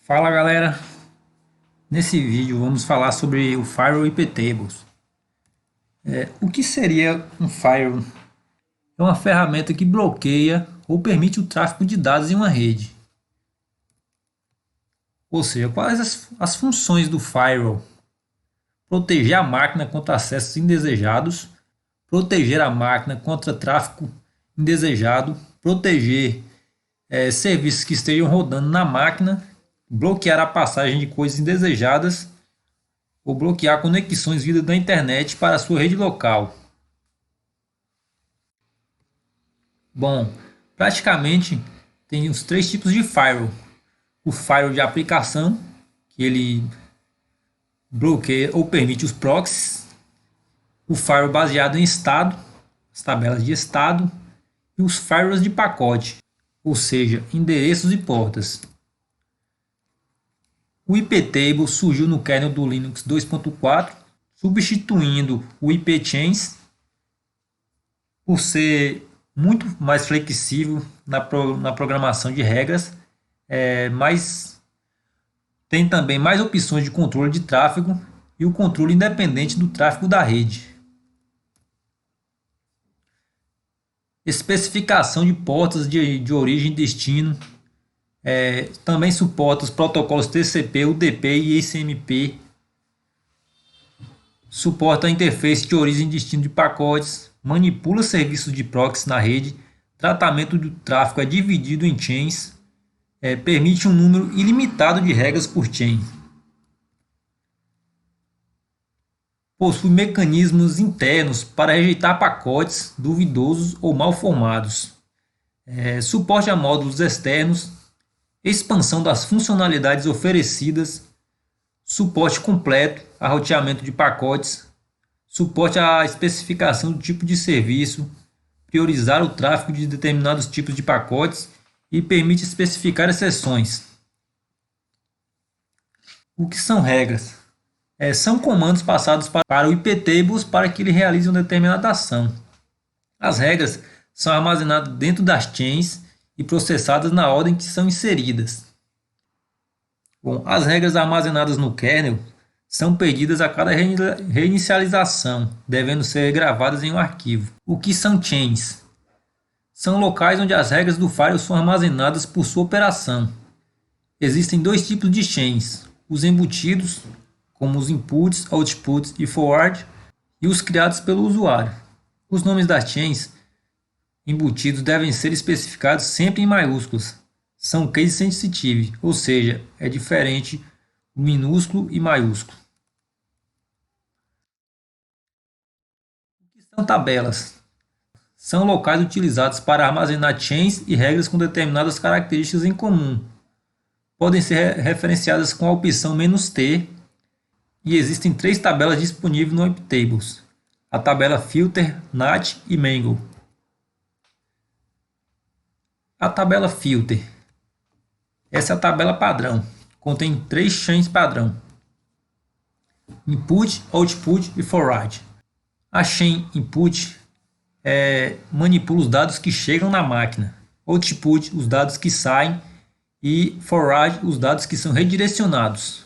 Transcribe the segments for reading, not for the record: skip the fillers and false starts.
Fala galera, nesse vídeo vamos falar sobre o Firewall IP Tables. O que seria um Firewall? É uma ferramenta que bloqueia ou permite o tráfego de dados em uma rede. Ou seja, quais as funções do Firewall? Proteger a máquina contra acessos indesejados, proteger a máquina contra tráfego indesejado, proteger serviços que estejam rodando na máquina, bloquear a passagem de coisas indesejadas ou bloquear conexões vindas da internet para a sua rede local. Bom, praticamente tem os três tipos de firewall. O firewall de aplicação, que ele bloqueia ou permite os proxies. O firewall baseado em estado, as tabelas de estado. E os firewalls de pacote, ou seja, endereços e portas. O iptable surgiu no kernel do Linux 2.4, substituindo o ipchains por ser muito mais flexível na programação de regras, mas tem também mais opções de controle de tráfego e o controle independente do tráfego da rede. Especificação de portas de origem e destino, também suporta os protocolos TCP, UDP e ICMP, suporta a interface de origem e destino de pacotes, manipula serviços de proxy na rede, tratamento do tráfego é dividido em chains, permite um número ilimitado de regras por chain. Possui mecanismos internos para rejeitar pacotes duvidosos ou mal formados. Suporte a módulos externos, expansão das funcionalidades oferecidas, suporte completo a roteamento de pacotes, suporte à especificação do tipo de serviço, priorizar o tráfego de determinados tipos de pacotes e permite especificar exceções. O que são regras? São comandos passados para o iptables para que ele realize uma determinada ação. As regras são armazenadas dentro das chains e processadas na ordem que são inseridas. Bom, as regras armazenadas no kernel são perdidas a cada reinicialização, devendo ser gravadas em um arquivo. O que são chains? São locais onde as regras do firewall são armazenadas por sua operação. Existem dois tipos de chains: os embutidos, como os inputs, outputs e forward, e os criados pelo usuário. Os nomes das chains embutidos devem ser especificados sempre em maiúsculas. São case sensitive, ou seja, é diferente o minúsculo e maiúsculo. O que são tabelas? São locais utilizados para armazenar chains e regras com determinadas características em comum. Podem ser referenciadas com a opção "-t", e existem três tabelas disponíveis no iptables: a tabela filter, nat e mangle. A tabela filter. Essa é a tabela padrão. Contém três chains padrão: input, output e forward. A chain input manipula os dados que chegam na máquina. Output, os dados que saem. E forward, os dados que são redirecionados.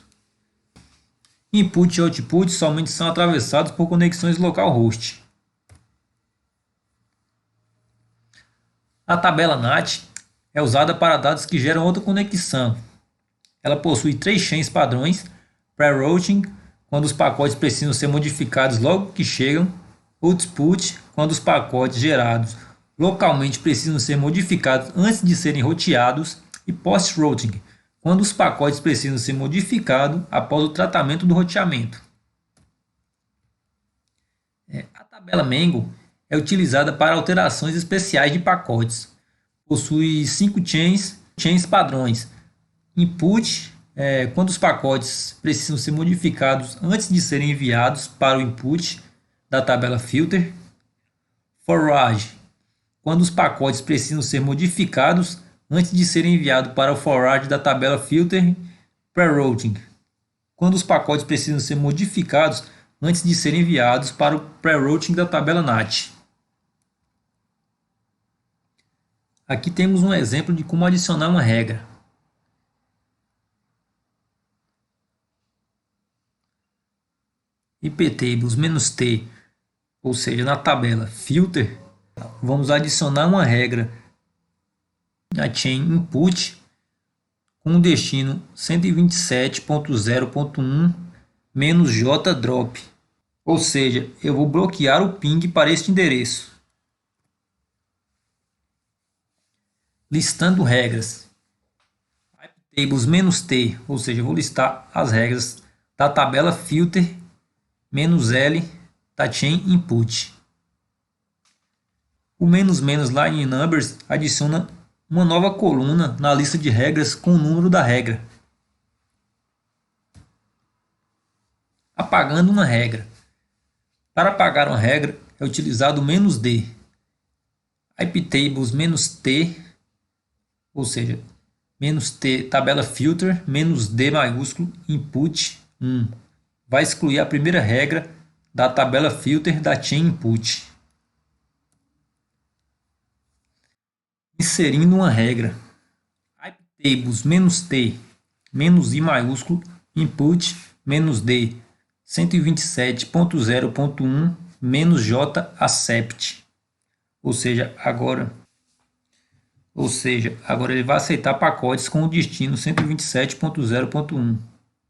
Input e output somente são atravessados por conexões localhost. A tabela NAT é usada para dados que geram outra conexão. Ela possui três chains padrões: pre-routing, quando os pacotes precisam ser modificados logo que chegam; output, quando os pacotes gerados localmente precisam ser modificados antes de serem roteados; e post-routing, quando os pacotes precisam ser modificados após o tratamento do roteamento. A tabela mangle é utilizada para alterações especiais de pacotes. Possui 5 chains padrões: input, quando os pacotes precisam ser modificados antes de serem enviados para o input da tabela filter; forward, quando os pacotes precisam ser modificados antes de serem enviados para o forward da tabela filter; pre-routing, quando os pacotes precisam ser modificados antes de serem enviados para o pre-routing da tabela NAT. Aqui temos um exemplo de como adicionar uma regra. iptables menos T, ou seja, na tabela filter, vamos adicionar uma regra na chain input com o destino 127.0.1 menos J drop. Ou seja, eu vou bloquear o ping para este endereço. Listando regras. Iptables menos T, ou seja, eu vou listar as regras da tabela filter menos L da chain input. O menos line numbers adiciona uma nova coluna na lista de regras com o número da regra. Apagando uma regra. Para apagar uma regra é utilizado o menos D. Iptables menos T, ou seja, menos T tabela filter menos D maiúsculo input 1. Vai excluir a primeira regra da tabela filter da chain input. Inserindo uma regra. Iptables menos T menos I maiúsculo input menos D 127.0.1 menos J accept. Ou seja, agora ele vai aceitar pacotes com o destino 127.0.1.